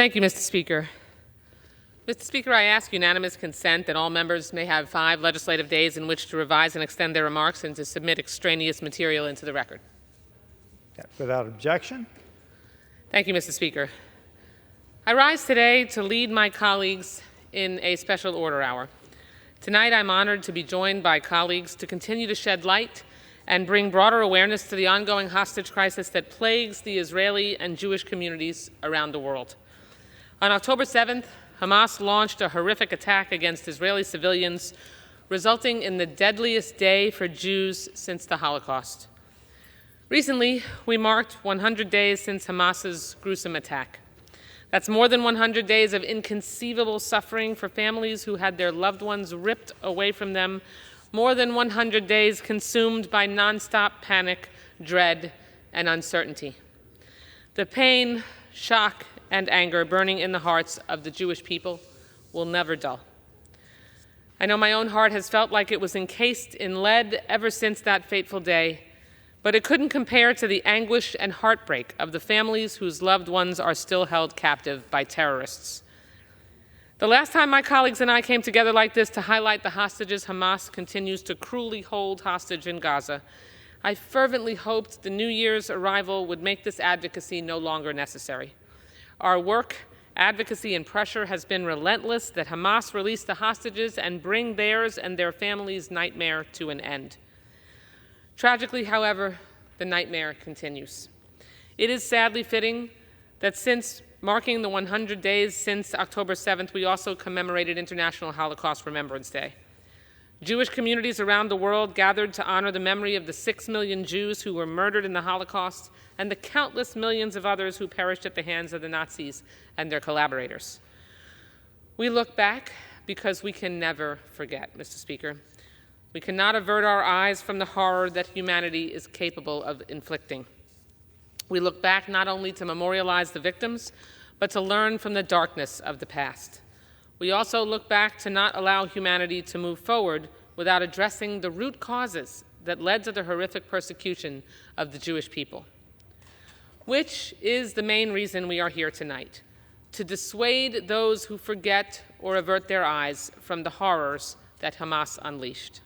Thank you, Mr. Speaker. Mr. Speaker, I ask unanimous consent that all members may have 5 legislative days in which to revise and extend their remarks and to submit extraneous material into the record. Without objection. Thank you, Mr. Speaker. I rise today to lead my colleagues in a special order hour. Tonight, I'm honored to be joined by colleagues to continue to shed light and bring broader awareness to the ongoing hostage crisis that plagues the Israeli and Jewish communities around the world. On October 7th, Hamas launched a horrific attack against Israeli civilians, resulting in the deadliest day for Jews since the Holocaust. Recently, we marked 100 days since Hamas's gruesome attack. That's more than 100 days of inconceivable suffering for families who had their loved ones ripped away from them, more than 100 days consumed by nonstop panic, dread, and uncertainty. The pain, shock, and anger burning in the hearts of the Jewish people will never dull. I know my own heart has felt like it was encased in lead ever since that fateful day, but it couldn't compare to the anguish and heartbreak of the families whose loved ones are still held captive by terrorists. The last time my colleagues and I came together like this to highlight the hostages Hamas continues to cruelly hold hostage in Gaza, I fervently hoped the New Year's arrival would make this advocacy no longer necessary. Our work, advocacy, and pressure has been relentless that Hamas release the hostages and bring theirs and their families' nightmare to an end. Tragically, however, the nightmare continues. It is sadly fitting that since marking the 100 days since October 7th, we also commemorated International Holocaust Remembrance Day. Jewish communities around the world gathered to honor the memory of the 6 million Jews who were murdered in the Holocaust and the countless millions of others who perished at the hands of the Nazis and their collaborators. We look back because we can never forget, Mr. Speaker. We cannot avert our eyes from the horror that humanity is capable of inflicting. We look back not only to memorialize the victims, but to learn from the darkness of the past. We also look back to not allow humanity to move forward without addressing the root causes that led to the horrific persecution of the Jewish people. Which is the main reason we are here tonight, to dissuade those who forget or avert their eyes from the horrors that Hamas unleashed.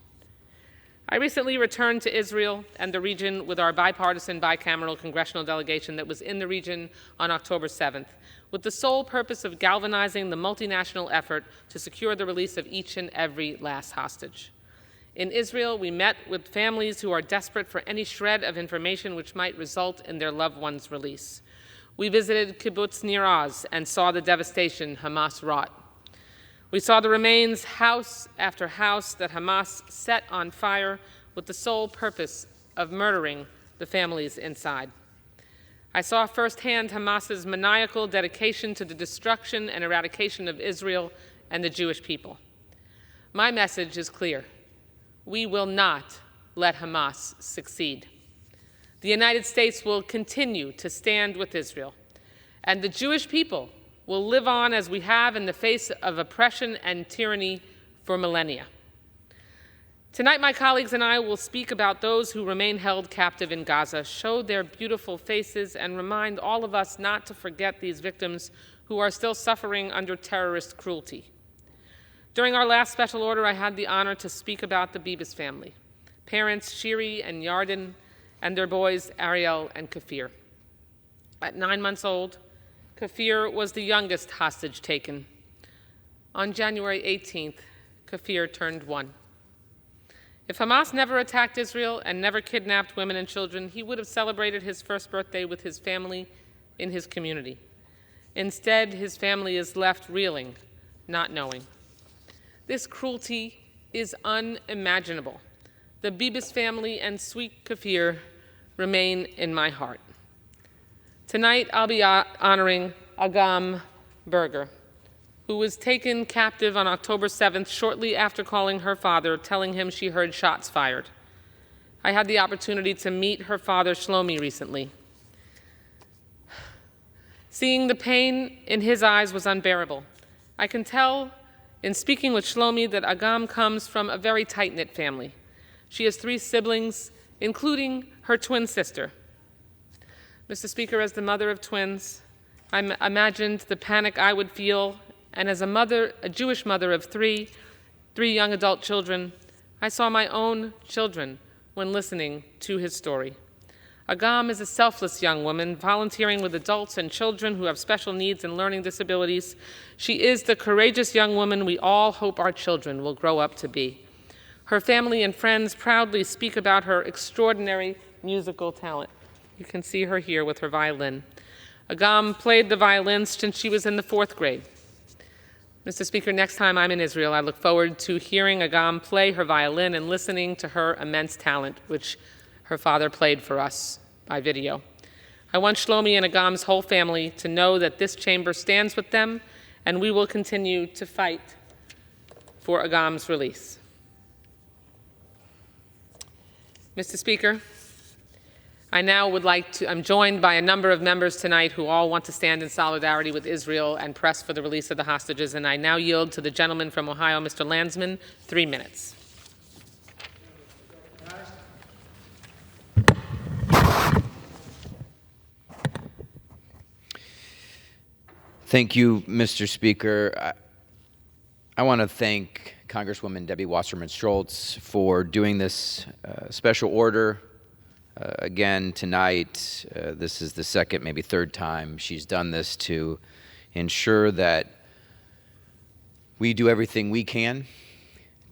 I recently returned to Israel and the region with our bipartisan, bicameral congressional delegation that was in the region on October 7th, with the sole purpose of galvanizing the multinational effort to secure the release of each and every last hostage. In Israel, we met with families who are desperate for any shred of information which might result in their loved one's release. We visited Kibbutz Nir Oz and saw the devastation Hamas wrought. We saw the remains house after house that Hamas set on fire with the sole purpose of murdering the families inside. I saw firsthand Hamas's maniacal dedication to the destruction and eradication of Israel and the Jewish people. My message is clear. We will not let Hamas succeed. The United States will continue to stand with Israel, and the Jewish people will live on as we have in the face of oppression and tyranny for millennia. Tonight, my colleagues and I will speak about those who remain held captive in Gaza, show their beautiful faces, and remind all of us not to forget these victims who are still suffering under terrorist cruelty. During our last special order, I had the honor to speak about the Bibas family, parents Shiri and Yarden, and their boys Ariel and Kafir. At 9 months old, Kafir was the youngest hostage taken. On January 18th, Kafir turned 1. If Hamas never attacked Israel and never kidnapped women and children, he would have celebrated his first birthday with his family in his community. Instead, his family is left reeling, not knowing. This cruelty is unimaginable. The Bibas family and sweet Kafir remain in my heart. Tonight, I'll be honoring Agam Berger, who was taken captive on October 7th shortly after calling her father, telling him she heard shots fired. I had the opportunity to meet her father, Shlomi, recently. Seeing the pain in his eyes was unbearable. I can tell in speaking with Shlomi that Agam comes from a very tight-knit family. She has 3 siblings, including her twin sister. Mr. Speaker, as the mother of twins, imagined the panic I would feel, and as a Jewish mother of three young adult children, I saw my own children when listening to his story. Agam is a selfless young woman, volunteering with adults and children who have special needs and learning disabilities. She is the courageous young woman we all hope our children will grow up to be. Her family and friends proudly speak about her extraordinary musical talent. You can see her here with her violin. Agam played the violin since she was in the 4th grade. Mr. Speaker, next time I'm in Israel, I look forward to hearing Agam play her violin and listening to her immense talent, which her father played for us by video. I want Shlomi and Agam's whole family to know that this chamber stands with them, and we will continue to fight for Agam's release. Mr. Speaker, I'm joined by a number of members tonight who all want to stand in solidarity with Israel and press for the release of the hostages, and I now yield to the gentleman from Ohio, Mr. Landsman, 3 minutes. Thank you, Mr. Speaker. I want to thank Congresswoman Debbie Wasserman Schultz for doing this special order again tonight. This is the second, maybe third time she's done this to ensure that we do everything we can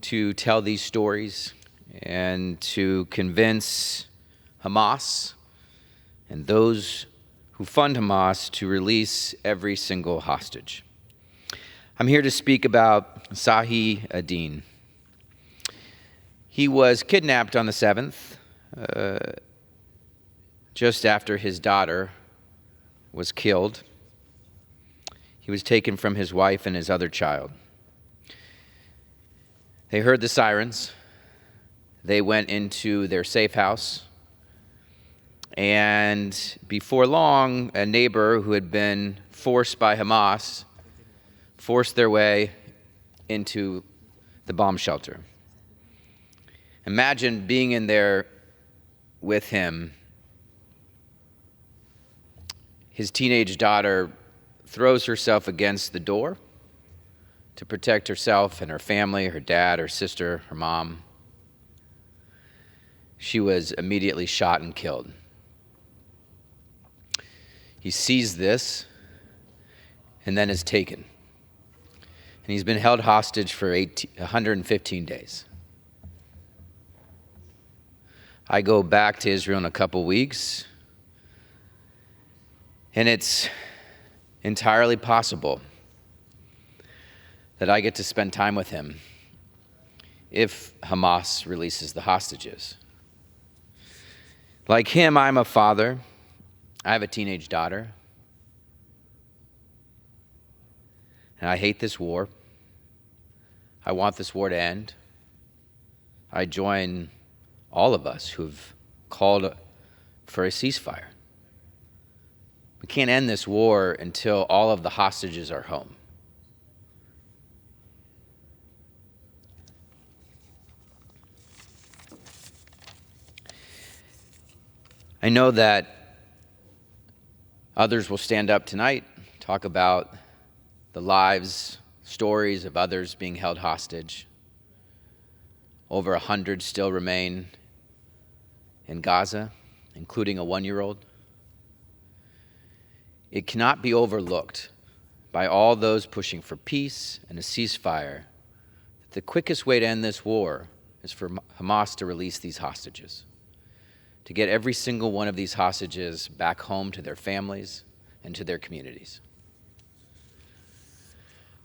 to tell these stories and to convince Hamas and those who fund Hamas to release every single hostage. I'm here to speak about Sahi Adin. He was kidnapped on the 7th, just after his daughter was killed. He was taken from his wife and his other child. They heard the sirens. They went into their safe house. And before long, a neighbor who had been forced by Hamas forced their way into the bomb shelter. Imagine being in there with him. His teenage daughter throws herself against the door to protect herself and her family, her dad, her sister, her mom. She was immediately shot and killed. He sees this and then is taken. And he's been held hostage for 115 days. I go back to Israel in a couple weeks, and it's entirely possible that I get to spend time with him if Hamas releases the hostages. Like him, I'm a father. I have a teenage daughter. And I hate this war. I want this war to end. I join all of us who've called for a ceasefire. We can't end this war until all of the hostages are home. I know that others will stand up tonight, talk about the lives, stories of others being held hostage. Over 100 still remain in Gaza, including a 1-year-old. It cannot be overlooked by all those pushing for peace and a ceasefire that the quickest way to end this war is for Hamas to release these hostages, to get every single one of these hostages back home to their families and to their communities.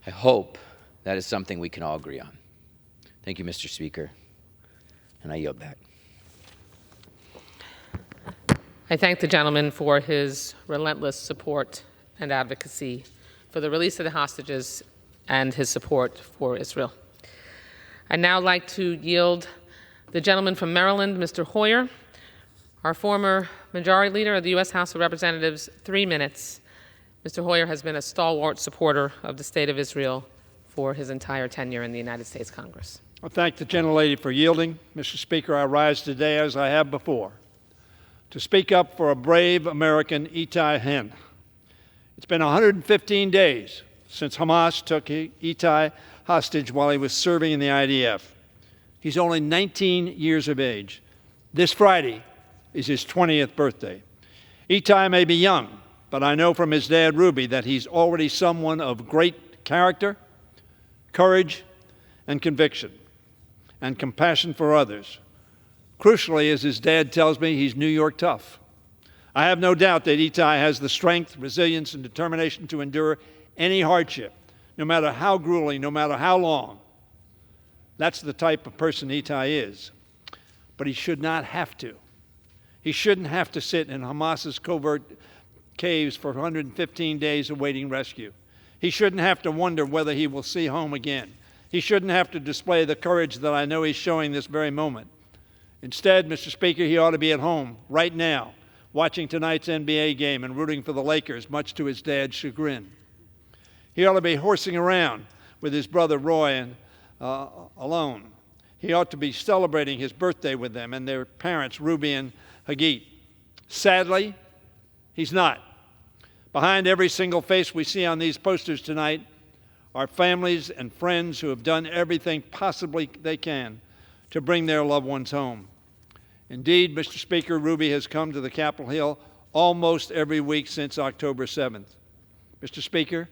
I hope that is something we can all agree on. Thank you, Mr. Speaker, and I yield back. I thank the gentleman for his relentless support and advocacy for the release of the hostages and his support for Israel. I'd now like to yield the gentleman from Maryland, Mr. Hoyer, our former Majority Leader of the U.S. House of Representatives, 3 minutes. Mr. Hoyer has been a stalwart supporter of the State of Israel for his entire tenure in the United States Congress. I thank the gentlelady for yielding. Mr. Speaker, I rise today, as I have before, to speak up for a brave American, Itai Hen. It's been 115 days since Hamas took Itai hostage while he was serving in the IDF. He's only 19 years of age. This Friday is his 20th birthday. Itai may be young, but I know from his dad, Ruby, that he's already someone of great character, courage, and conviction, and compassion for others. Crucially, as his dad tells me, he's New York tough. I have no doubt that Itai has the strength, resilience, and determination to endure any hardship, no matter how grueling, no matter how long. That's the type of person Itai is. But he should not have to. He shouldn't have to sit in Hamas's covert caves for 115 days awaiting rescue. He shouldn't have to wonder whether he will see home again. He shouldn't have to display the courage that I know he's showing this very moment. Instead, Mr. Speaker, he ought to be at home right now, watching tonight's NBA game and rooting for the Lakers, much to his dad's chagrin. He ought to be horsing around with his brother Roy alone. He ought to be celebrating his birthday with them and their parents, Ruby and Hagit. Sadly, he's not. Behind every single face we see on these posters tonight are families and friends who have done everything possibly they can to bring their loved ones home. Indeed, Mr. Speaker, Ruby has come to the Capitol Hill almost every week since October 7th. Mr. Speaker,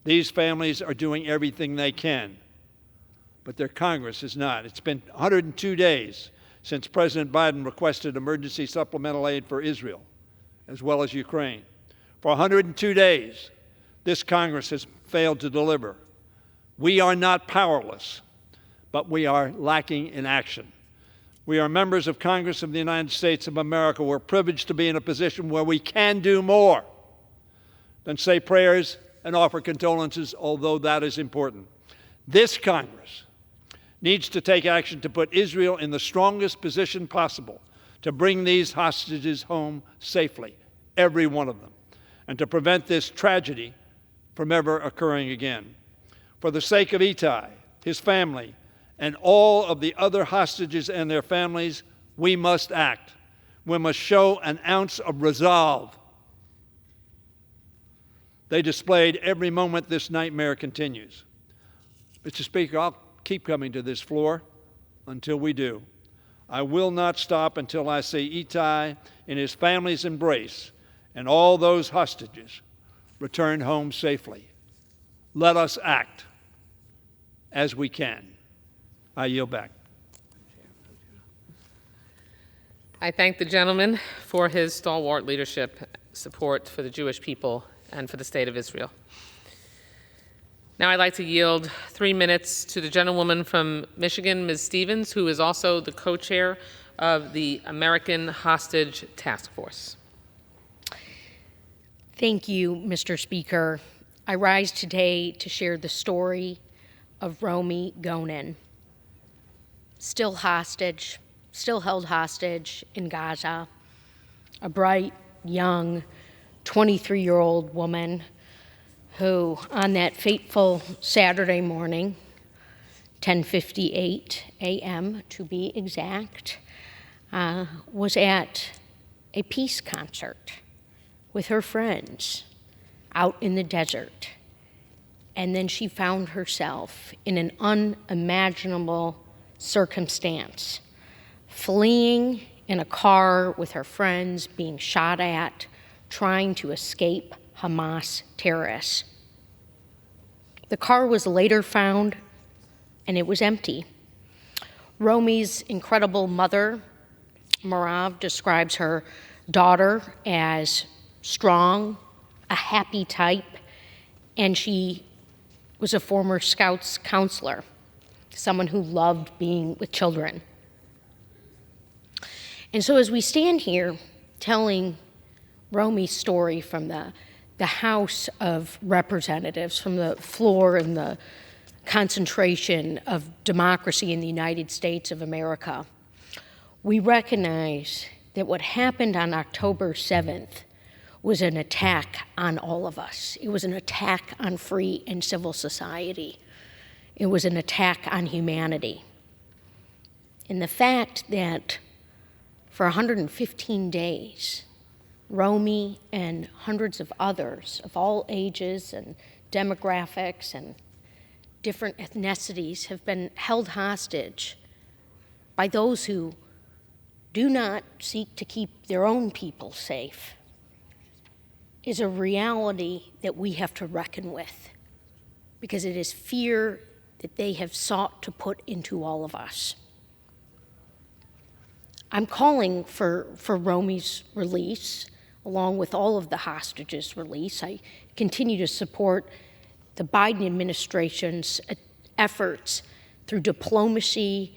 these families are doing everything they can, but their Congress is not. It's been 102 days since President Biden requested emergency supplemental aid for Israel, as well as Ukraine. For 102 days, this Congress has failed to deliver. We are not powerless, but we are lacking in action. We are members of Congress of the United States of America. We're privileged to be in a position where we can do more than say prayers and offer condolences, although that is important. This Congress needs to take action to put Israel in the strongest position possible to bring these hostages home safely, every one of them, and to prevent this tragedy from ever occurring again. For the sake of Itai, his family, and all of the other hostages and their families, we must act. We must show an ounce of resolve. They displayed every moment this nightmare continues. Mr. Speaker, I'll keep coming to this floor until we do. I will not stop until I see Itai in his family's embrace and all those hostages return home safely. Let us act as we can. I yield back. I thank the gentleman for his stalwart leadership, support for the Jewish people and for the state of Israel. Now I'd like to yield 3 minutes to the gentlewoman from Michigan, Ms. Stevens, who is also the co-chair of the American Hostage Task Force. Thank you, Mr. Speaker. I rise today to share the story of Romy Gonen, still held hostage in Gaza, a bright, young, 23-year-old woman who, on that fateful Saturday morning, 10:58 a.m. to be exact, was at a peace concert with her friends out in the desert. And then she found herself in an unimaginable circumstance, fleeing in a car with her friends, being shot at, trying to escape Hamas terrorists. The car was later found, and it was empty. Romy's incredible mother, Marav, describes her daughter as strong, a happy type, and she was a former Scouts counselor, someone who loved being with children. And so as we stand here telling Romy's story from the House of Representatives, from the floor and the concentration of democracy in the United States of America, we recognize that what happened on October 7th was an attack on all of us. It was an attack on free and civil society. It was an attack on humanity. And the fact that for 115 days, Romy and hundreds of others of all ages and demographics and different ethnicities have been held hostage by those who do not seek to keep their own people safe is a reality that we have to reckon with, because it is fear that they have sought to put into all of us. I'm calling for Romy's release, along with all of the hostages' release. I continue to support the Biden administration's efforts through diplomacy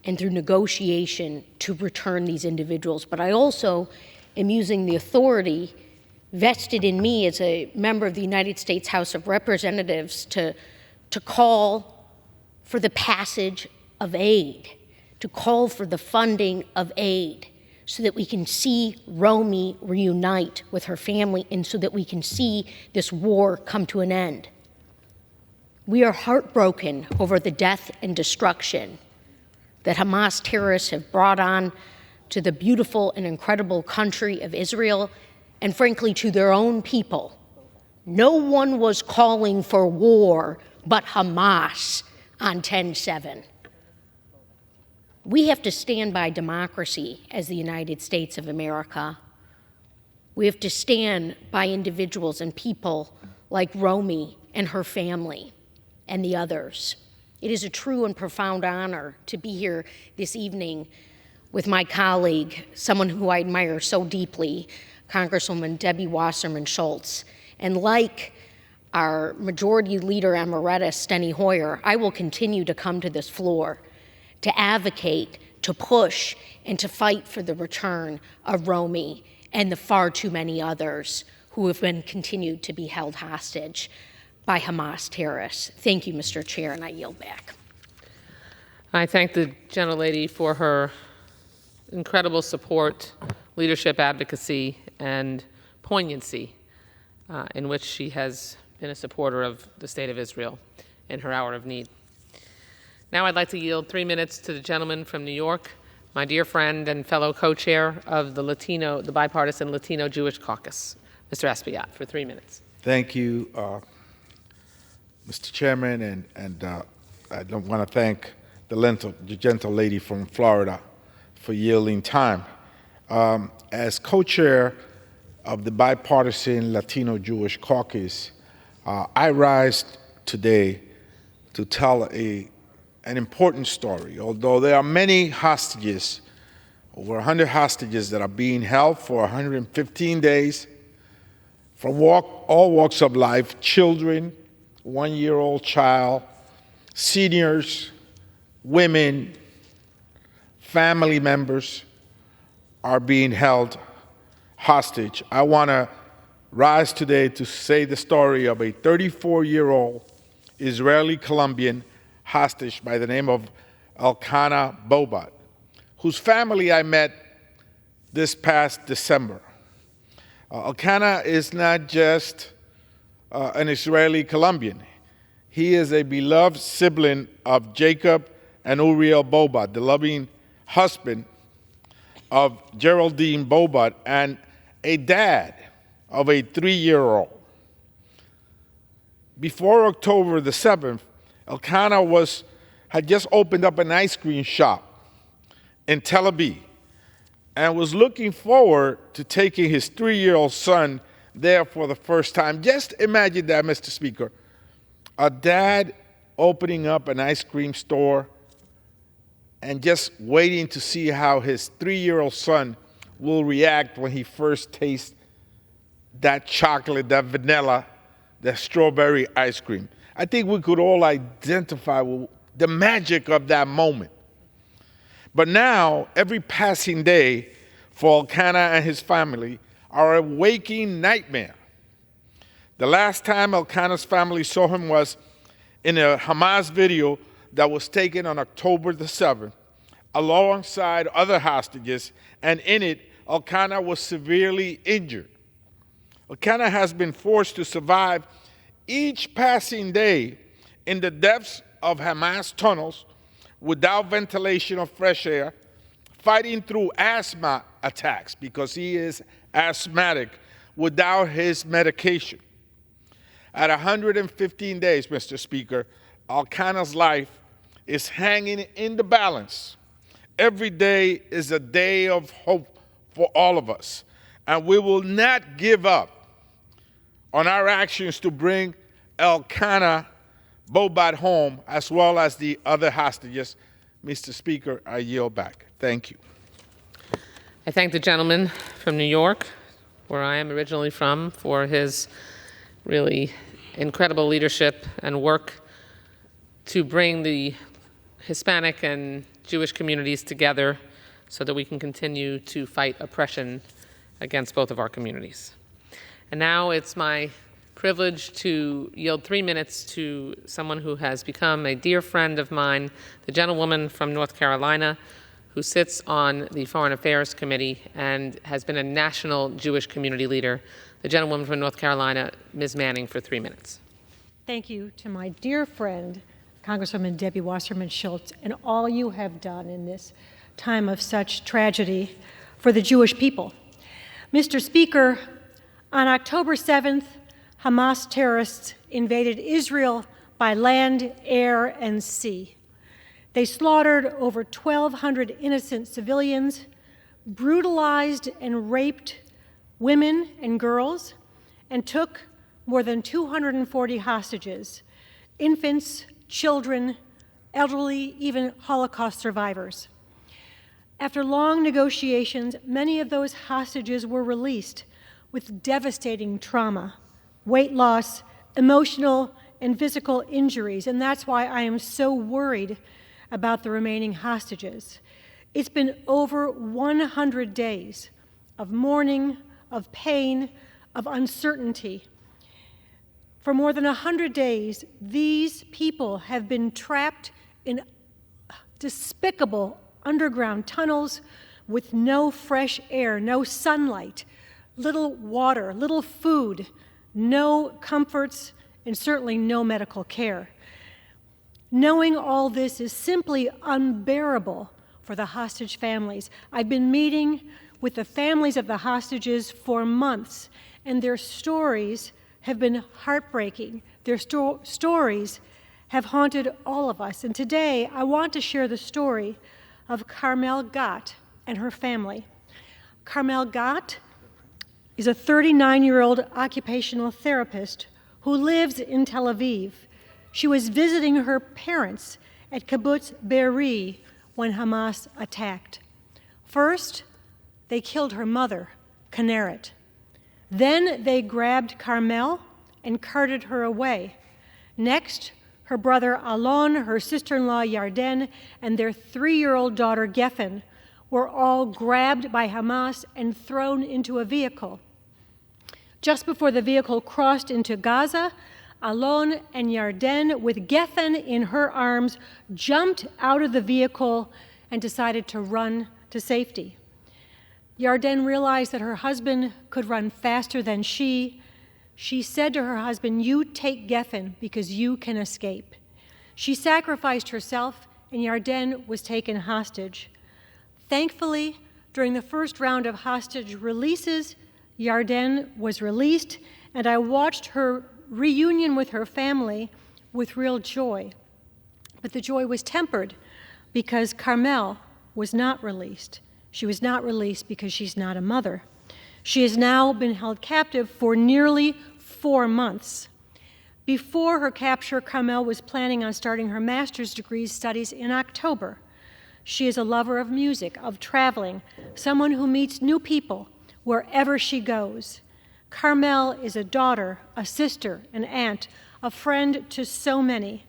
and through negotiation to return these individuals. But I also am using the authority vested in me as a member of the United States House of Representatives to call for the passage of aid, to call for the funding of aid, so that we can see Romy reunite with her family and so that we can see this war come to an end. We are heartbroken over the death and destruction that Hamas terrorists have brought on to the beautiful and incredible country of Israel, and frankly, to their own people. No one was calling for war but Hamas on 10/7. We have to stand by democracy as the United States of America. We have to stand by individuals and people like Romy and her family and the others. It is a true and profound honor to be here this evening with my colleague, someone who I admire so deeply, Congresswoman Debbie Wasserman Schultz. And like our Majority Leader Emeritus, Steny Hoyer, I will continue to come to this floor to advocate, to push, and to fight for the return of Romy and the far too many others who have been continued to be held hostage by Hamas terrorists. Thank you, Mr. Chair, and I yield back. I thank the gentlelady for her incredible support, leadership, advocacy, and poignancy in which she has been a supporter of the State of Israel in her hour of need. Now I'd like to yield 3 minutes to the gentleman from New York, my dear friend and fellow co-chair of the bipartisan Latino Jewish Caucus, Mr. Espaillat, for 3 minutes. Thank you, Mr. Chairman, and I want to thank the gentle lady from Florida for yielding time. As co-chair of the bipartisan Latino Jewish Caucus, I rise today to tell an important story. Although there are many hostages, over 100 hostages that are being held for 115 days from all walks of life, children, one-year-old child, seniors, women, family members are being held hostage. I want to rise today to say the story of a 34-year-old Israeli-Colombian hostage by the name of Elkanah Bobat, whose family I met this past December. Elkanah is not just an Israeli-Colombian. He is a beloved sibling of Jacob and Uriel Bobat, the loving husband of Geraldine Bobat, and a dad of a 3-year-old. Before October the 7th, Elkanah had just opened up an ice cream shop in Tel Aviv and was looking forward to taking his 3-year-old son there for the first time. Just imagine that, Mr. Speaker. A dad opening up an ice cream store and just waiting to see how his 3-year-old son will react when he first tastes that chocolate, that vanilla, that strawberry ice cream. I think we could all identify with the magic of that moment. But now, every passing day for Elkanah and his family are a waking nightmare. The last time Elkanah's family saw him was in a Hamas video that was taken on October the 7th, alongside other hostages, and in it, Elkanah was severely injured. Elkanah has been forced to survive each passing day in the depths of Hamas tunnels without ventilation or fresh air, fighting through asthma attacks because he is asthmatic, without his medication. At 115 days, Mr. Speaker, Elkanah's life is hanging in the balance. Every day is a day of hope for all of us, and we will not give up on our actions to bring Elkanah Bobat home, as well as the other hostages. Mr. Speaker, I yield back. Thank you. I thank the gentleman from New York, where I am originally from, for his really incredible leadership and work to bring the Hispanic and Jewish communities together so that we can continue to fight oppression against both of our communities. And now it's my privilege to yield 3 minutes to someone who has become a dear friend of mine, the gentlewoman from North Carolina who sits on the Foreign Affairs Committee and has been a national Jewish community leader, the gentlewoman from North Carolina, Ms. Manning, for 3 minutes. Thank you to my dear friend, Congresswoman Debbie Wasserman Schultz, and all you have done in this time of such tragedy for the Jewish people. Mr. Speaker, on October 7th, Hamas terrorists invaded Israel by land, air, and sea. They slaughtered over 1,200 innocent civilians, brutalized and raped women and girls, and took more than 240 hostages, infants, children, elderly, even Holocaust survivors. After long negotiations, many of those hostages were released with devastating trauma, weight loss, emotional and physical injuries, and that's why I am so worried about the remaining hostages. It's been over 100 days of mourning, of pain, of uncertainty. For more than 100 days, these people have been trapped in despicable underground tunnels with no fresh air, no sunlight, little water, little food, no comforts, and certainly no medical care. Knowing all this is simply unbearable for the hostage families. I've been meeting with the families of the hostages for months, and their stories have been heartbreaking. Their stories have haunted all of us. And today, I want to share the story of Carmel Gott and her family. Carmel Gott is a 39-year-old occupational therapist who lives in Tel Aviv. She was visiting her parents at Kibbutz Be'eri when Hamas attacked. First, they killed her mother, Kinneret. Then they grabbed Carmel and carted her away. Next, her brother Alon, her sister-in-law Yarden, and their 3-year-old daughter Geffen were all grabbed by Hamas and thrown into a vehicle. Just before the vehicle crossed into Gaza, Alon and Yarden, with Geffen in her arms, jumped out of the vehicle and decided to run to safety. Yarden realized that her husband could run faster than she. She said to her husband, "You take Geffen because you can escape." She sacrificed herself, and Yarden was taken hostage. Thankfully, during the first round of hostage releases, Yarden was released, and I watched her reunion with her family with real joy. But the joy was tempered because Carmel was not released. She was not released because she's not a mother. She has now been held captive for nearly 4 months. Before her capture, Carmel was planning on starting her master's degree studies in October. She is a lover of music, of traveling, someone who meets new people wherever she goes. Carmel is a daughter, a sister, an aunt, a friend to so many.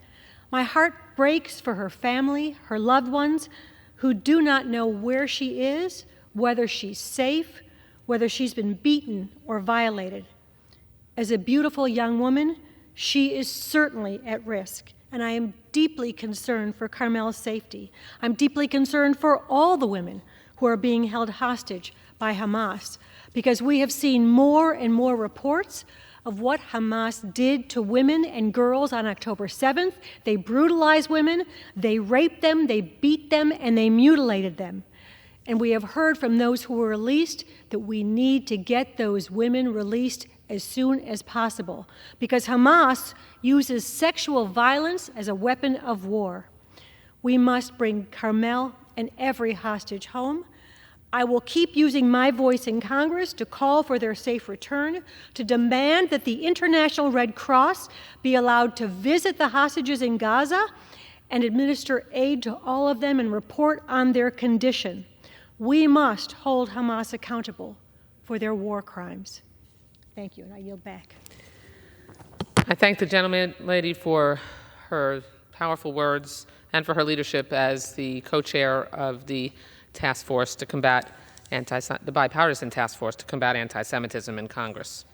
My heart breaks for her family, her loved ones, who do not know where she is, whether she's safe, whether she's been beaten or violated. As a beautiful young woman, she is certainly at risk, and I am deeply concerned for Carmel's safety. I'm deeply concerned for all the women who are being held hostage by Hamas, because we have seen more and more reports of what Hamas did to women and girls on October 7th. They brutalized women, they raped them, they beat them, and they mutilated them. And we have heard from those who were released that we need to get those women released as soon as possible, because Hamas uses sexual violence as a weapon of war. We must bring Carmel and every hostage home. I will keep using my voice in Congress to call for their safe return, to demand that the International Red Cross be allowed to visit the hostages in Gaza and administer aid to all of them and report on their condition. We must hold Hamas accountable for their war crimes. Thank you, and I yield back. I thank the gentleman-lady for her powerful words and for her leadership as the co-chair of the task force to combat the bipartisan task force to combat anti-Semitism in Congress.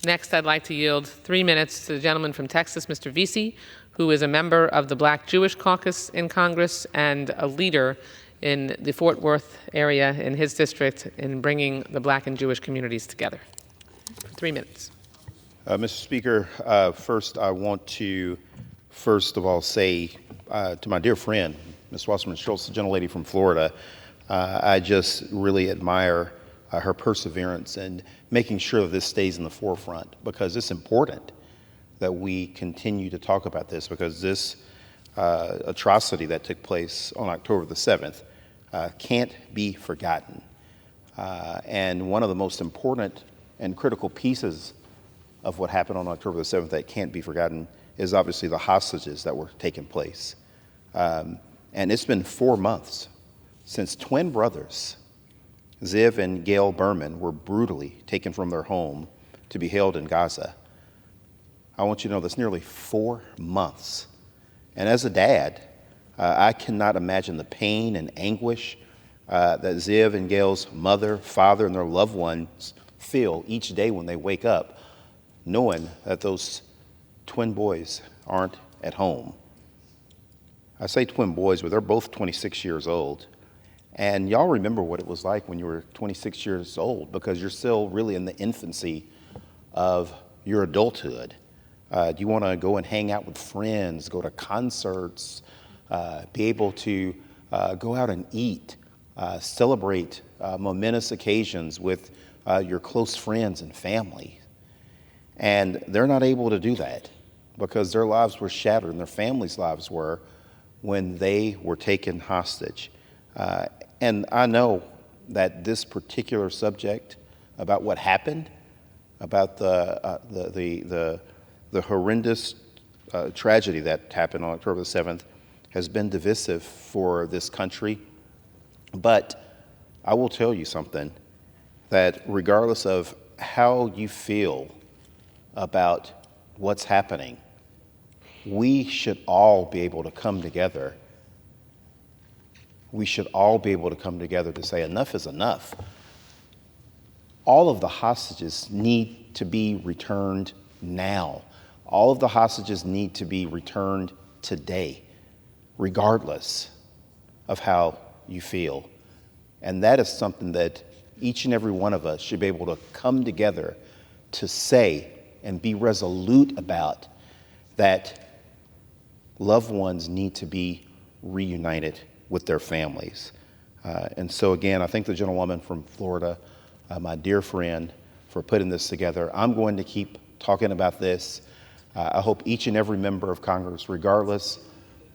Next, I'd like to yield 3 minutes to the gentleman from Texas, Mr. Vesey, who is a member of the Black Jewish Caucus in Congress and a leader in the Fort Worth area in his district in bringing the Black and Jewish communities together. 3 minutes. Mr. Speaker, first I want to first of all say to my dear friend, Ms. Wasserman Schultz, the gentlelady from Florida, I just really admire her perseverance and making sure that this stays in the forefront, because it's important that we continue to talk about this, because this atrocity that took place on October the 7th can't be forgotten. And one of the most important and critical pieces of what happened on October the 7th that can't be forgotten is obviously the hostages that were taking place. And it's been 4 months since twin brothers, Ziv and Gail Berman, were brutally taken from their home to be held in Gaza. I want you to know that's nearly 4 months. And as a dad, I cannot imagine the pain and anguish that Ziv and Gail's mother, father, and their loved ones feel each day when they wake up, knowing that those twin boys aren't at home. I say twin boys, but they're both 26 years old. And y'all remember what it was like when you were 26 years old, because you're still really in the infancy of your adulthood. Do you want to go and hang out with friends, go to concerts, be able to go out and eat, celebrate momentous occasions with your close friends and family? And they're not able to do that because their lives were shattered and their families' lives were when they were taken hostage. And I know that this particular subject about what happened, about the horrendous tragedy that happened on October the 7th, has been divisive for this country. But I will tell you something, that regardless of how you feel about what's happening, we should all be able to come together. We should all be able to come together to say enough is enough. All of the hostages need to be returned now. All of the hostages need to be returned today, regardless of how you feel. And that is something that each and every one of us should be able to come together to say and be resolute about, that loved ones need to be reunited with their families. And so again, I thank the gentlewoman from Florida, my dear friend, for putting this together. I'm going to keep talking about this. I hope each and every member of Congress, regardless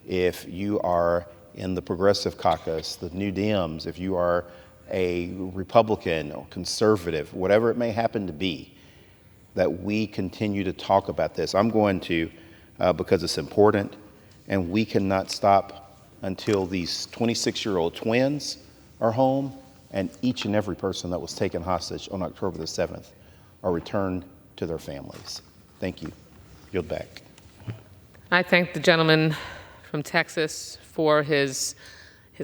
if you are in the Progressive Caucus, the New Dems, if you are a Republican or conservative, whatever it may happen to be, that we continue to talk about this. I'm going to, because it's important, and we cannot stop until these 26-year-old twins are home and each and every person that was taken hostage on October the 7th are returned to their families. Thank you. Yield back. I thank the gentleman from Texas for his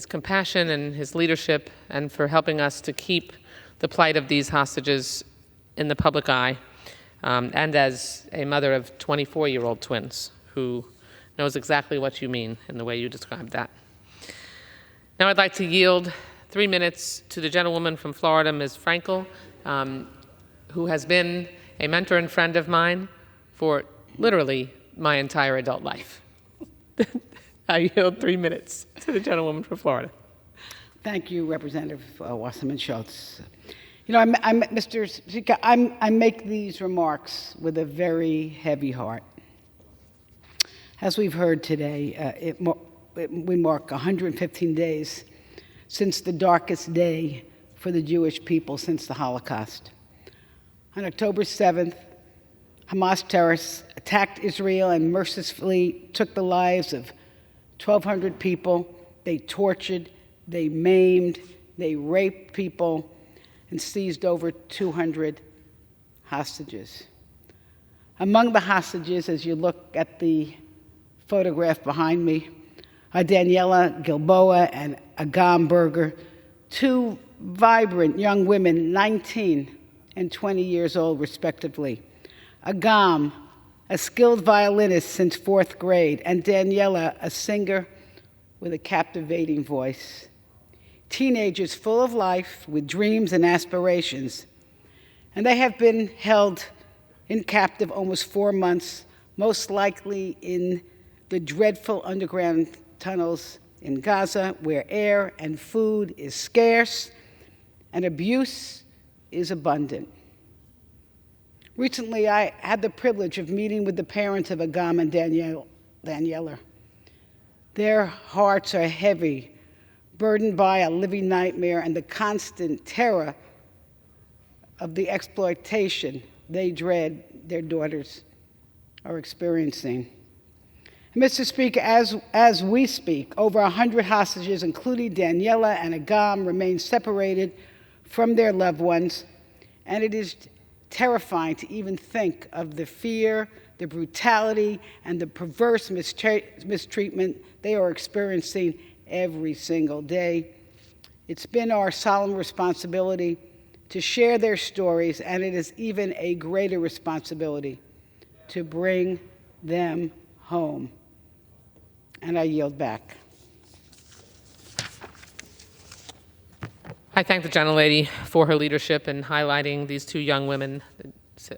compassion and his leadership, and for helping us to keep the plight of these hostages in the public eye, and as a mother of 24-year-old twins who knows exactly what you mean in the way you described that. Now I'd like to yield 3 minutes to the gentlewoman from Florida, Ms. Frankel, who has been a mentor and friend of mine for literally my entire adult life. I yield 3 minutes to the gentlewoman from Florida. Thank you, Representative Wasserman Schultz. You know, Mr. Speaker, I make these remarks with a very heavy heart. As we've heard today, we mark 115 days since the darkest day for the Jewish people since the Holocaust. On October 7th, Hamas terrorists attacked Israel and mercilessly took the lives of 1,200 people. They tortured, they maimed, they raped people, and seized over 200 hostages. Among the hostages, as you look at the photograph behind me, are Daniela Gilboa and Agam Berger, two vibrant young women, 19 and 20 years old, respectively. Agam, a skilled violinist since 4th grade, and Daniela, a singer with a captivating voice. Teenagers full of life, with dreams and aspirations. And they have been held in captive almost 4 months, most likely in the dreadful underground tunnels in Gaza, where air and food is scarce and abuse is abundant. Recently, I had the privilege of meeting with the parents of Agam and Daniela. Their hearts are heavy, burdened by a living nightmare and the constant terror of the exploitation they dread their daughters are experiencing. Mr. Speaker, as we speak, over 100 hostages, including Daniela and Agam, remain separated from their loved ones, and it is terrifying to even think of the fear, the brutality, and the perverse mistreatment they are experiencing every single day. It's been our solemn responsibility to share their stories, and it is even a greater responsibility to bring them home. And I yield back. I thank the gentlelady for her leadership in highlighting these two young women,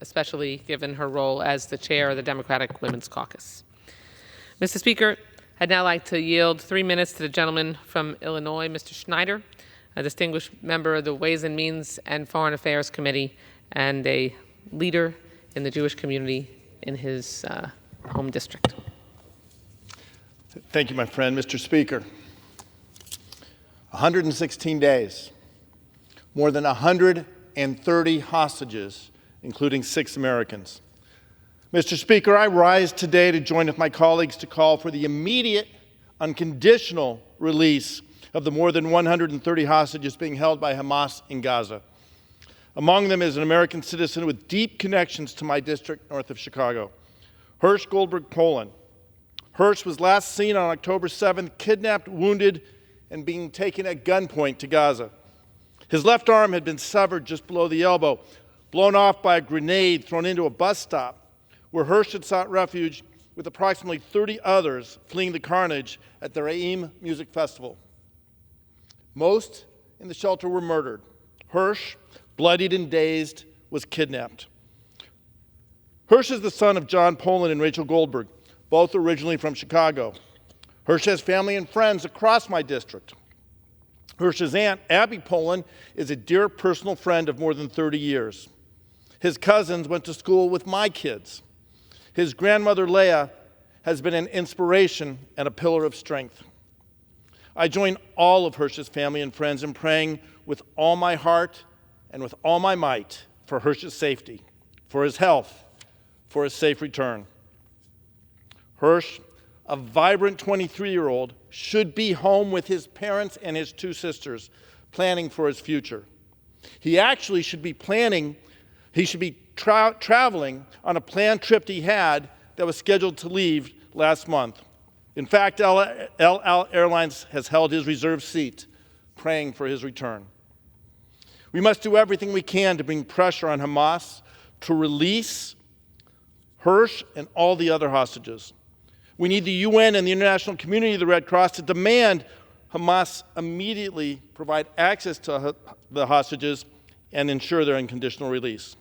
especially given her role as the chair of the Democratic Women's Caucus. Mr. Speaker, I'd now like to yield 3 minutes to the gentleman from Illinois, Mr. Schneider, a distinguished member of the Ways and Means and Foreign Affairs Committee and a leader in the Jewish community in his home district. Thank you, my friend. Mr. Speaker, 116 days, more than 130 hostages, including 6 Americans. Mr. Speaker, I rise today to join with my colleagues to call for the immediate, unconditional release of the more than 130 hostages being held by Hamas in Gaza. Among them is an American citizen with deep connections to my district north of Chicago, Hirsch Goldberg, Poland. Hirsch was last seen on October 7th, kidnapped, wounded, and being taken at gunpoint to Gaza. His left arm had been severed just below the elbow, blown off by a grenade thrown into a bus stop, where Hirsch had sought refuge with approximately 30 others fleeing the carnage at the Re'im Music Festival. Most in the shelter were murdered. Hirsch, bloodied and dazed, was kidnapped. Hirsch is the son of John Poland and Rachel Goldberg, both originally from Chicago. Hirsch has family and friends across my district. Hirsch's aunt, Abby Poland, is a dear personal friend of more than 30 years. His cousins went to school with my kids. His grandmother, Leah, has been an inspiration and a pillar of strength. I join all of Hirsch's family and friends in praying with all my heart and with all my might for Hirsch's safety, for his health, for his safe return. Hirsch, a vibrant 23-year-old, should be home with his parents and his 2 sisters, planning for his future. He actually should be traveling on a planned trip he had that was scheduled to leave last month. In fact, El Al Airlines has held his reserved seat, praying for his return. We must do everything we can to bring pressure on Hamas to release Hirsch and all the other hostages. We need the UN and the international community of the Red Cross to demand Hamas immediately provide access to the hostages and ensure their unconditional release.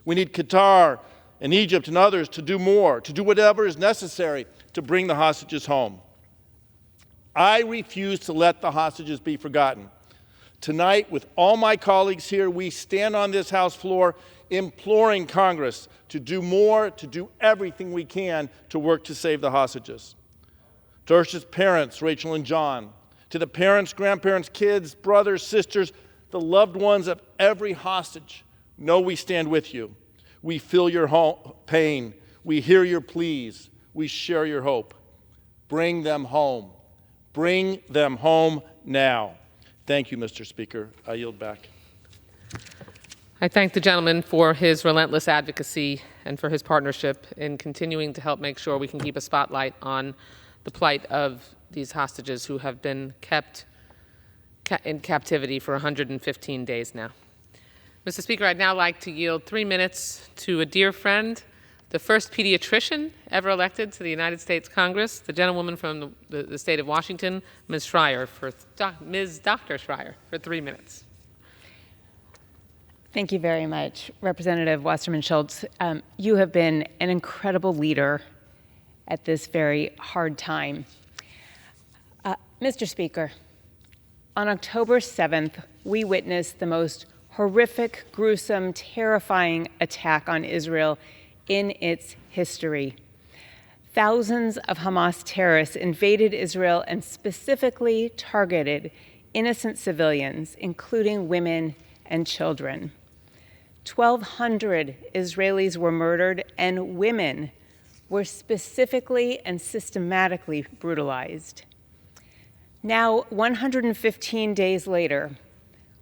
We need Qatar and Egypt and others to do more, to do whatever is necessary to bring the hostages home. I refuse to let the hostages be forgotten. Tonight, with all my colleagues here, we stand on this House floor imploring Congress to do more, to do everything we can to work to save the hostages. To Ursula's parents, Rachel and John, to the parents, grandparents, kids, brothers, sisters, the loved ones of every hostage, know we stand with you. We feel your pain. We hear your pleas. We share your hope. Bring them home. Bring them home now. Thank you, Mr. Speaker. I yield back. I thank the gentleman for his relentless advocacy and for his partnership in continuing to help make sure we can keep a spotlight on the plight of these hostages who have been kept in captivity for 115 days now. Mr. Speaker, I'd now like to yield 3 minutes to a dear friend, the first pediatrician ever elected to the United States Congress, the gentlewoman from the state of Washington, Ms. Schreier, Ms. Dr. Schreier, for 3 minutes. Thank you very much, Representative Wasserman Schultz. You have been an incredible leader at this very hard time. Mr. Speaker, on October 7th, we witnessed the most horrific, gruesome, terrifying attack on Israel in its history. Thousands of Hamas terrorists invaded Israel and specifically targeted innocent civilians, including women and children. 1,200 Israelis were murdered, and women were specifically and systematically brutalized. Now, 115 days later,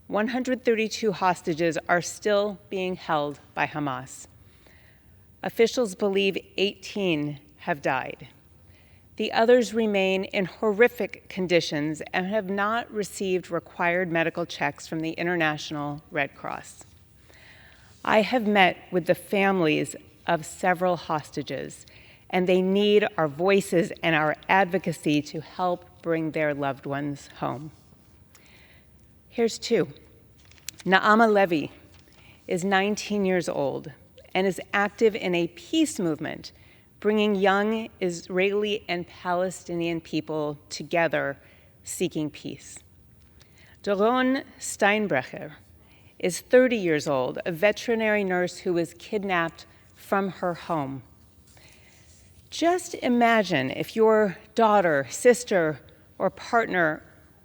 132 hostages are still being held by Hamas. Officials believe 18 have died. The others remain in horrific conditions and have not received required medical checks from the International Red Cross. I have met with the families of several hostages, and they need our voices and our advocacy to help bring their loved ones home. Here's two. Naama Levy is 19 years old and is active in a peace movement, bringing young Israeli and Palestinian people together seeking peace. Doron Steinbrecher is 30 years old, a veterinary nurse who was kidnapped from her home. Just imagine if your daughter, sister, or partner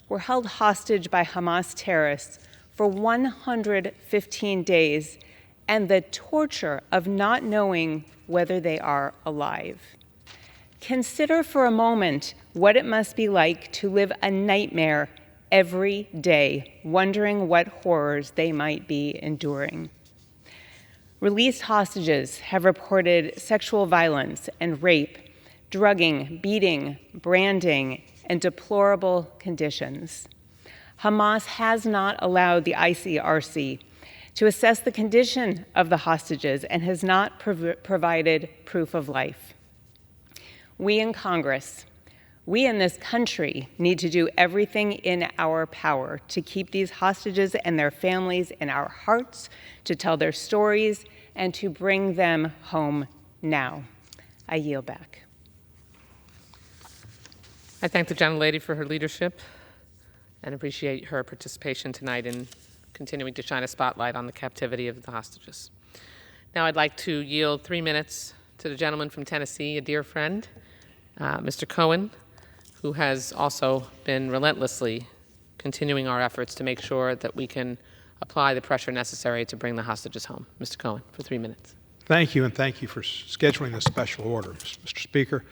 were held hostage by Hamas terrorists for 115 days and the torture of not knowing whether they are alive. Consider for a moment what it must be like to live a nightmare every day, wondering what horrors they might be enduring. Released hostages have reported sexual violence and rape, drugging, beating, branding, and deplorable conditions. Hamas has not allowed the ICRC to assess the condition of the hostages and has not provided proof of life. We in Congress, we in this country need to do everything in our power to keep these hostages and their families in our hearts, to tell their stories, and to bring them home now. I yield back. I thank the gentlelady for her leadership and appreciate her participation tonight in continuing to shine a spotlight on the captivity of the hostages. Now I'd like to yield 3 minutes to the gentleman from Tennessee, a dear friend, Mr. Cohen, who has also been relentlessly continuing our efforts to make sure that we can apply the pressure necessary to bring the hostages home. Mr. Cohen, for 3 minutes. Thank you, and thank you for scheduling this special order, Mr. Speaker.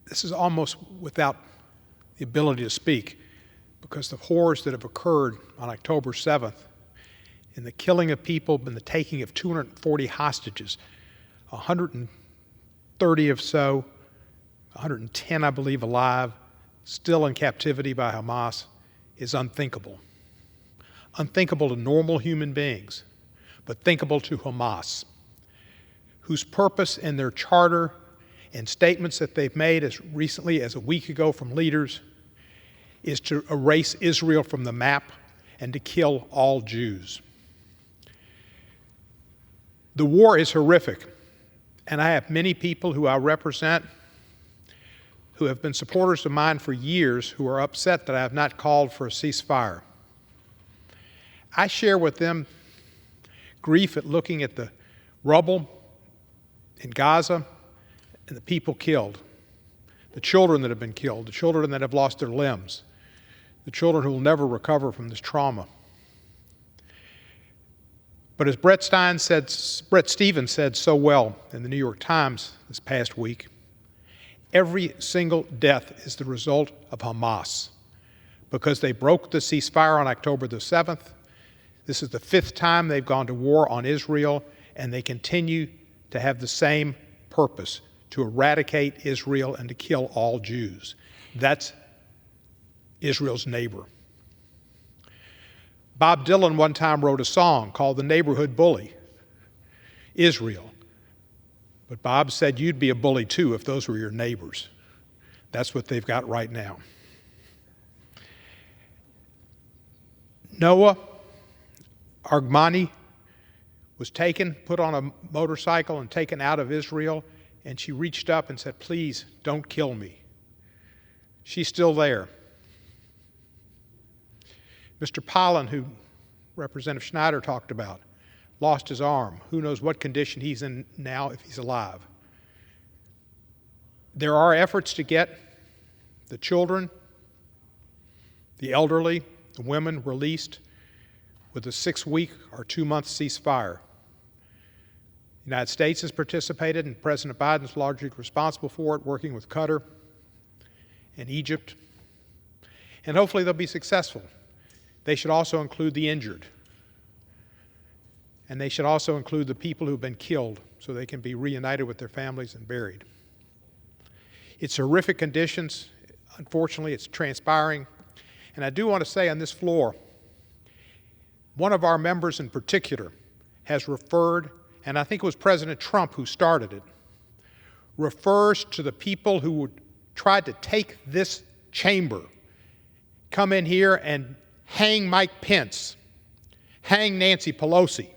This is almost without the ability to speak because the horrors that have occurred on October 7th in the killing of people and the taking of 240 hostages, 130 or so, 110, I believe, alive, still in captivity by Hamas, is unthinkable. Unthinkable to normal human beings, but thinkable to Hamas, whose purpose in their charter and statements that they've made as recently as a week ago from leaders is to erase Israel from the map and to kill all Jews. The war is horrific, and I have many people who I represent who have been supporters of mine for years who are upset that I have not called for a ceasefire. I share with them grief at looking at the rubble in Gaza and the people killed, the children that have been killed, the children that have lost their limbs, the children who will never recover from this trauma. But as Bret Stephens said so well in the New York Times this past week, every single death is the result of Hamas because they broke the ceasefire on October the 7th. This is the 5th time they've gone to war on Israel, and they continue to have the same purpose, to eradicate Israel and to kill all Jews. That's Israel's neighbor. Bob Dylan one time wrote a song called The Neighborhood Bully, Israel. But Bob said you'd be a bully too if those were your neighbors. That's what they've got right now. Noah Argmani was taken, put on a motorcycle and taken out of Israel, and she reached up and said, "Please, don't kill me." She's still there. Mr. Pollan, who Representative Schneider talked about, lost his arm. Who knows what condition he's in now if he's alive. There are efforts to get the children, the elderly, the women released with a 6-week or 2-month ceasefire. The United States has participated, and President Biden's largely responsible for it, working with Qatar and Egypt. And hopefully they'll be successful. They should also include the injured. And they should also include the people who've been killed so they can be reunited with their families and buried. It's horrific conditions. Unfortunately, it's transpiring. And I do want to say on this floor, one of our members in particular has referred, and I think it was President Trump who started it, refers to the people who would try to take this chamber, come in here and hang Mike Pence, hang Nancy Pelosi,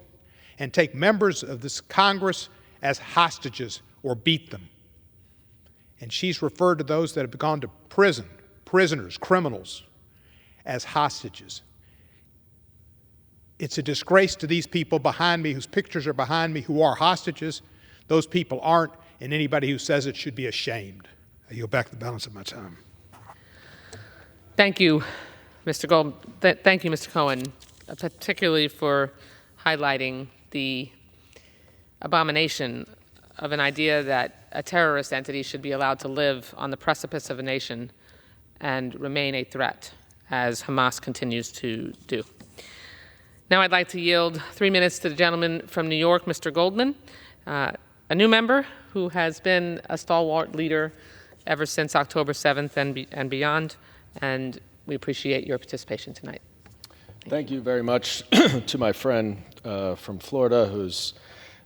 and take members of this Congress as hostages or beat them. And she's referred to those that have gone to prison, prisoners, criminals, as hostages. It's a disgrace to these people behind me, whose pictures are behind me, who are hostages. Those people aren't, and anybody who says it should be ashamed. I yield back the balance of my time. Thank you, Mr. Gold. Thank you, Mr. Cohen, particularly for highlighting the abomination of an idea that a terrorist entity should be allowed to live on the precipice of a nation and remain a threat, as Hamas continues to do. Now I'd like to yield 3 minutes to the gentleman from New York, Mr. Goldman, a new member who has been a stalwart leader ever since October 7th and beyond, and we appreciate your participation tonight. Thank you very much to my friend from Florida, who's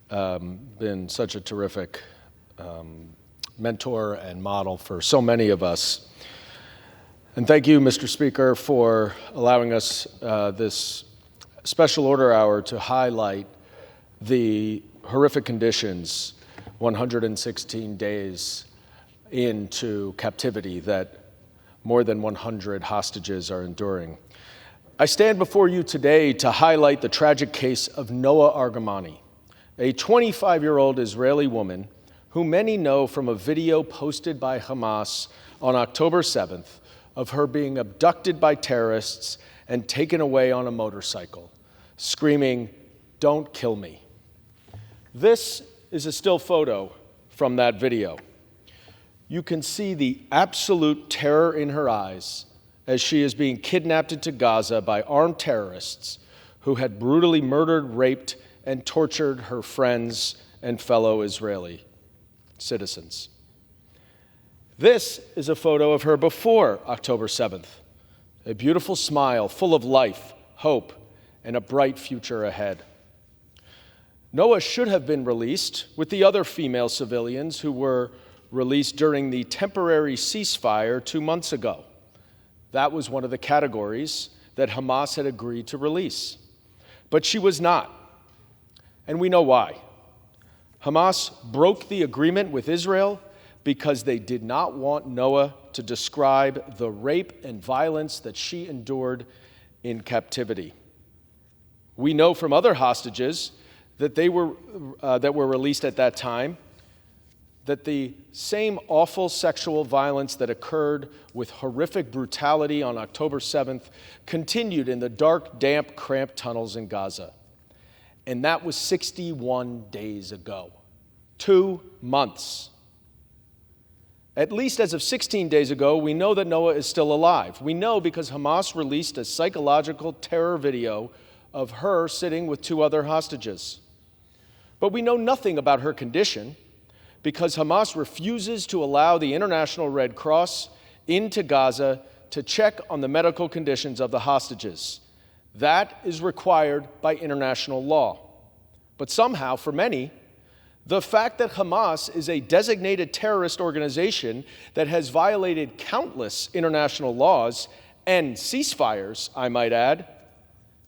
been such a terrific mentor and model for so many of us. And thank you, Mr. Speaker, for allowing us this special order hour to highlight the horrific conditions 116 days into captivity that more than 100 hostages are enduring. I stand before you today to highlight the tragic case of Noah Argmani, a 25-year-old Israeli woman who many know from a video posted by Hamas on October 7th of her being abducted by terrorists and taken away on a motorcycle, screaming, "Don't kill me." This is a still photo from that video. You can see the absolute terror in her eyes as she is being kidnapped into Gaza by armed terrorists who had brutally murdered, raped, and tortured her friends and fellow Israeli citizens. This is a photo of her before October 7th, a beautiful smile full of life, hope, and a bright future ahead. Noah should have been released with the other female civilians who were released during the temporary ceasefire 2 months ago. That was one of the categories that Hamas had agreed to release. But she was not, and we know why. Hamas broke the agreement with Israel because they did not want Noah to describe the rape and violence that she endured in captivity. We know from other hostages that were released at that time that the same awful sexual violence that occurred with horrific brutality on October 7th continued in the dark, damp, cramped tunnels in Gaza. And that was 61 days ago. 2 months. At least as of 16 days ago, we know that Noah is still alive. We know because Hamas released a psychological terror video of her sitting with 2 other hostages. But we know nothing about her condition because Hamas refuses to allow the International Red Cross into Gaza to check on the medical conditions of the hostages. That is required by international law. But somehow, for many, the fact that Hamas is a designated terrorist organization that has violated countless international laws and ceasefires, I might add,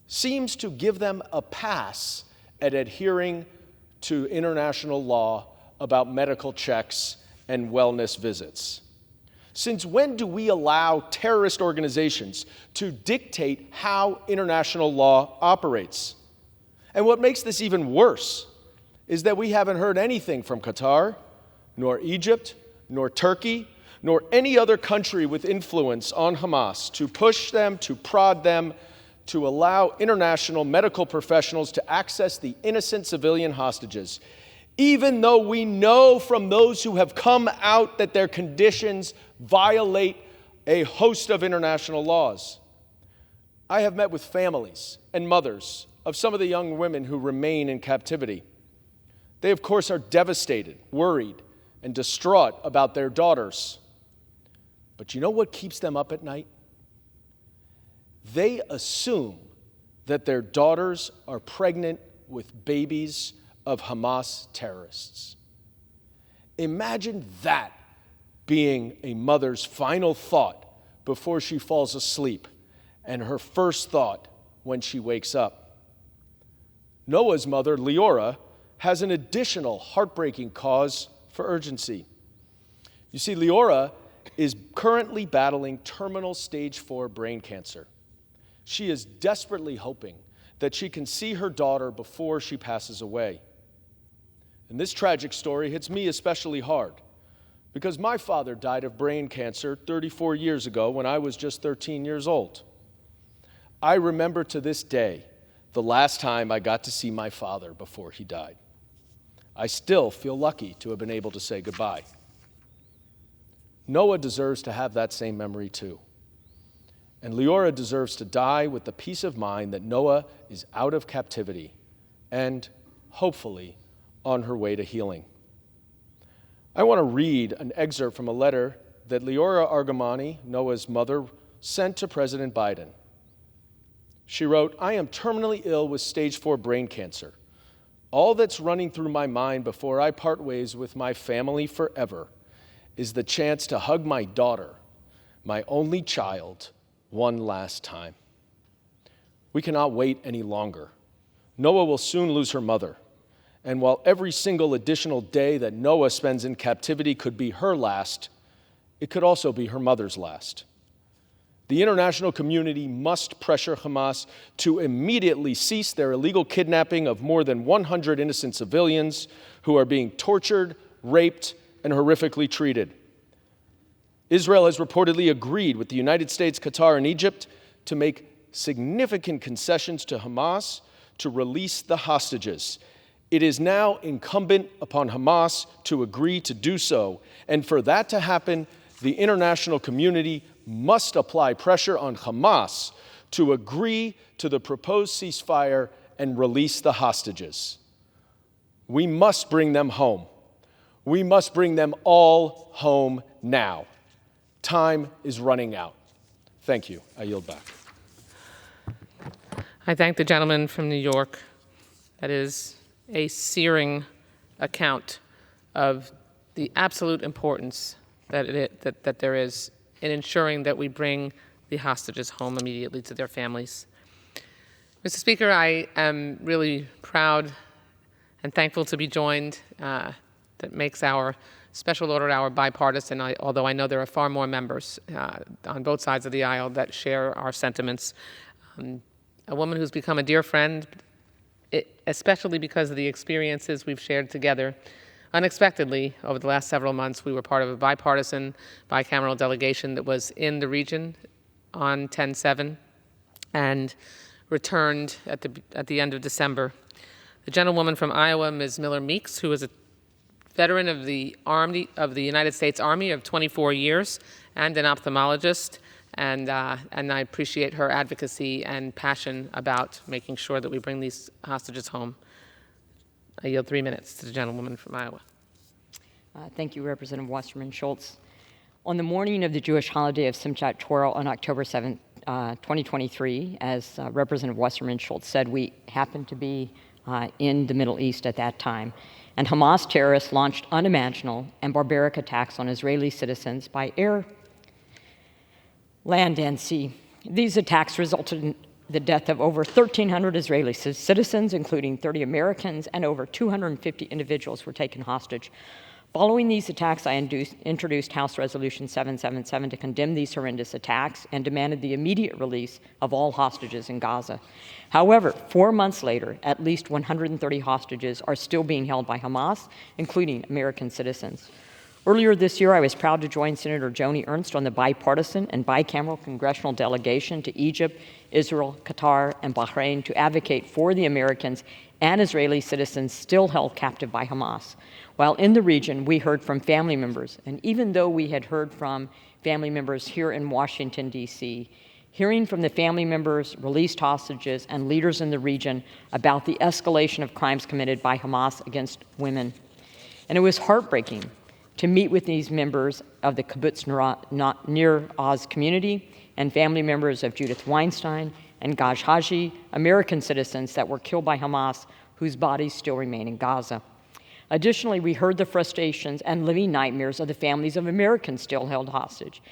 seems to give them a pass at adhering to international law about medical checks and wellness visits. Since when do we allow terrorist organizations to dictate how international law operates? And what makes this even worse is that we haven't heard anything from Qatar, nor Egypt, nor Turkey, nor any other country with influence on Hamas to push them, to prod them, to allow international medical professionals to access the innocent civilian hostages, even though we know from those who have come out that their conditions violate a host of international laws. I have met with families and mothers of some of the young women who remain in captivity. They, of course, are devastated, worried, and distraught about their daughters. But you know what keeps them up at night? They assume that their daughters are pregnant with babies of Hamas terrorists. Imagine that being a mother's final thought before she falls asleep and her first thought when she wakes up. Noah's mother, Leora, has an additional heartbreaking cause for urgency. You see, Leora is currently battling terminal stage 4 brain cancer. She is desperately hoping that she can see her daughter before she passes away. And this tragic story hits me especially hard because my father died of brain cancer 34 years ago when I was just 13 years old. I remember to this day the last time I got to see my father before he died. I still feel lucky to have been able to say goodbye. Noah deserves to have that same memory too. And Leora deserves to die with the peace of mind that Noah is out of captivity and, hopefully, on her way to healing. I want to read an excerpt from a letter that Leora Argamani, Noah's mother, sent to President Biden. She wrote, "I am terminally ill with stage 4 brain cancer. All that's running through my mind before I part ways with my family forever is the chance to hug my daughter, my only child, one last time. We cannot wait any longer. Noah will soon lose her mother. And while every single additional day that Noah spends in captivity could be her last, it could also be her mother's last. The international community must pressure Hamas to immediately cease their illegal kidnapping of more than 100 innocent civilians who are being tortured, raped, and horrifically treated. Israel has reportedly agreed with the United States, Qatar, and Egypt to make significant concessions to Hamas to release the hostages. It is now incumbent upon Hamas to agree to do so, and for that to happen, the international community must apply pressure on Hamas to agree to the proposed ceasefire and release the hostages. We must bring them home. We must bring them all home now. Time is running out. Thank you. I yield back. I thank the gentleman from New York. That is a searing account of the absolute importance that there is in ensuring that we bring the hostages home immediately to their families. Mr. Speaker, I am really proud and thankful to be joined that makes our special order hour bipartisan, although I know there are far more members on both sides of the aisle that share our sentiments. A woman who's become a dear friend, especially because of the experiences we've shared together. Unexpectedly, over the last several months, we were part of a bipartisan, bicameral delegation that was in the region on 10/7 and returned at the end of December. The gentlewoman from Iowa, Ms. Miller Meeks, who is a veteran of the United States Army of 24 years and an ophthalmologist, and I appreciate her advocacy and passion about making sure that we bring these hostages home. I yield 3 minutes to the gentlewoman from Iowa. Thank you, Representative Wasserman Schultz. On the morning of the Jewish holiday of Simchat Torah on October 7, 2023, as Representative Wasserman Schultz said, we happened to be in the Middle East at that time. And Hamas terrorists launched unimaginable and barbaric attacks on Israeli citizens by air, land, and sea. These attacks resulted in the death of over 1,300 Israeli citizens, including 30 Americans, and over 250 individuals were taken hostage. Following these attacks, I introduced House Resolution 777 to condemn these horrendous attacks and demanded the immediate release of all hostages in Gaza. However, 4 months later, at least 130 hostages are still being held by Hamas, including American citizens. Earlier this year, I was proud to join Senator Joni Ernst on the bipartisan and bicameral congressional delegation to Egypt, Israel, Qatar, and Bahrain to advocate for the Americans and Israeli citizens still held captive by Hamas. While in the region, we heard from family members, and even though we had heard from family members here in Washington, D.C., hearing from the family members, released hostages, and leaders in the region about the escalation of crimes committed by Hamas against women. And it was heartbreaking to meet with these members of the Kibbutz Nir Oz community and family members of Judith Weinstein and Gaj Haji, American citizens that were killed by Hamas, whose bodies still remain in Gaza. Additionally, we heard the frustrations and living nightmares of the families of Americans still held hostage.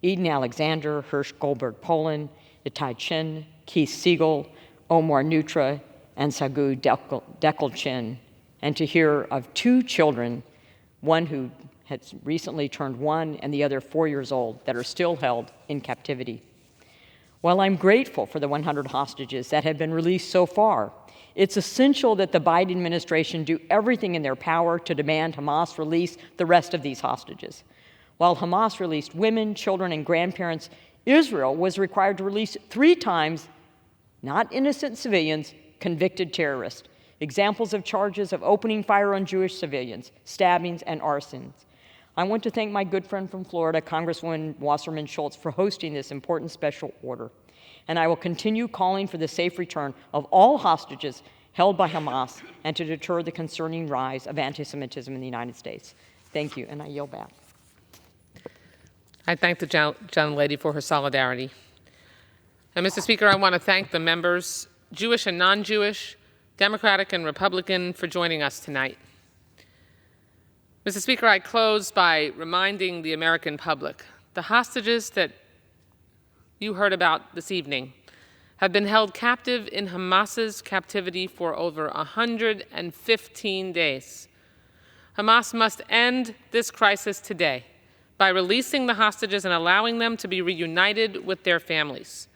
Eden Alexander, Hirsch Goldberg Poland, Itai Chin, Keith Siegel, Omar Nutra, and Sagu Dekel Chin, and to hear of 2 children, one who has recently turned 1 and the other 4 years old, that are still held in captivity. While I'm grateful for the 100 hostages that have been released so far, it's essential that the Biden administration do everything in their power to demand Hamas release the rest of these hostages. While Hamas released women, children, and grandparents, Israel was required to release 3 times, not innocent civilians, convicted terrorists. Examples of charges of opening fire on Jewish civilians, stabbings, and arsons. I want to thank my good friend from Florida, Congresswoman Wasserman Schultz, for hosting this important special order. And I will continue calling for the safe return of all hostages held by Hamas and to deter the concerning rise of anti-Semitism in the United States. Thank you, and I yield back. I thank the gentlelady for her solidarity. And Mr. Speaker, I want to thank the members, Jewish and non-Jewish, Democratic and Republican, for joining us tonight. Mr. Speaker, I close by reminding the American public the hostages that you heard about this evening have been held captive in Hamas's captivity for over 115 days. Hamas must end this crisis today by releasing the hostages and allowing them to be reunited with their families.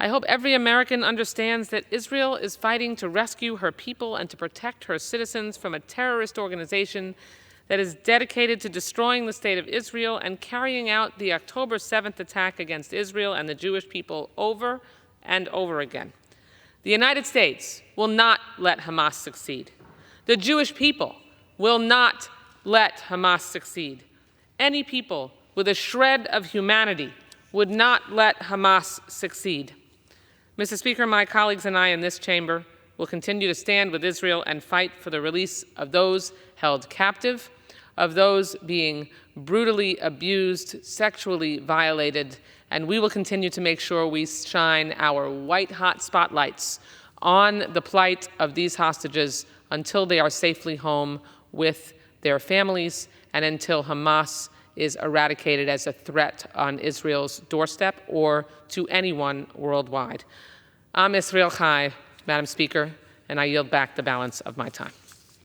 I hope every American understands that Israel is fighting to rescue her people and to protect her citizens from a terrorist organization that is dedicated to destroying the state of Israel and carrying out the October 7th attack against Israel and the Jewish people over and over again. The United States will not let Hamas succeed. The Jewish people will not let Hamas succeed. Any people with a shred of humanity would not let Hamas succeed. Mr. Speaker, my colleagues and I in this chamber will continue to stand with Israel and fight for the release of those held captive, of those being brutally abused, sexually violated, and we will continue to make sure we shine our white-hot spotlights on the plight of these hostages until they are safely home with their families and until Hamas is eradicated as a threat on Israel's doorstep or to anyone worldwide. Am Israel Chai, Madam Speaker, and I yield back the balance of my time.